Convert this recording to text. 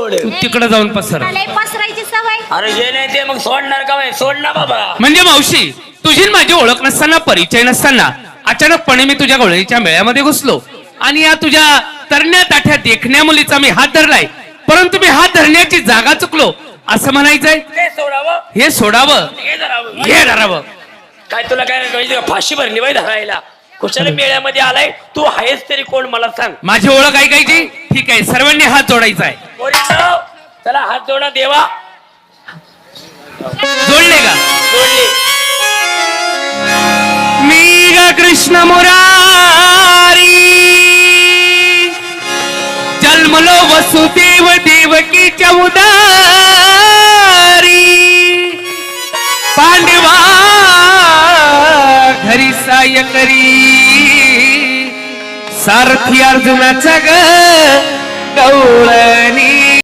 गोड तू तिकडे जाऊन पसर. लय पसरायची सवय. अरे हे नाही ते मग सोडणार का बाई? सोड ना बाबा. म्हणजे मावशी तुझी न माझी ओळख नसताना परिचय नसताना अचानकपणे मी तुझ्या गवळीच्या मेळ्यामध्ये घुसलो आणि या तुझ्या तरण्या ताठ्या देखण्या मुलीचा मी हात धरलाय, परंतु मी हात धरण्याची जागा चुकलो असं म्हणायचंय. ते सोडावं हे सोडावं हे धरावं. हे धरावं. काय तुला काय कळलं का? फाशी भरली बाई धरायला. कुशाला मेळ्यामध्ये आलाय तू आहेस तरी कोण मला सांग. माझी ओळख ऐकायची. ठीक आहे, सर्वांनी हात जोडायचा आहे. पोरींनो, चला हात जोडा. देवा जोडले का? जोडले. मी ग कृष्ण मुरारी जन्मलो वसुदेव देवकीच्या उदारी पांडवा घरी साय करी सारथी अर्जुनाचा ग गवळ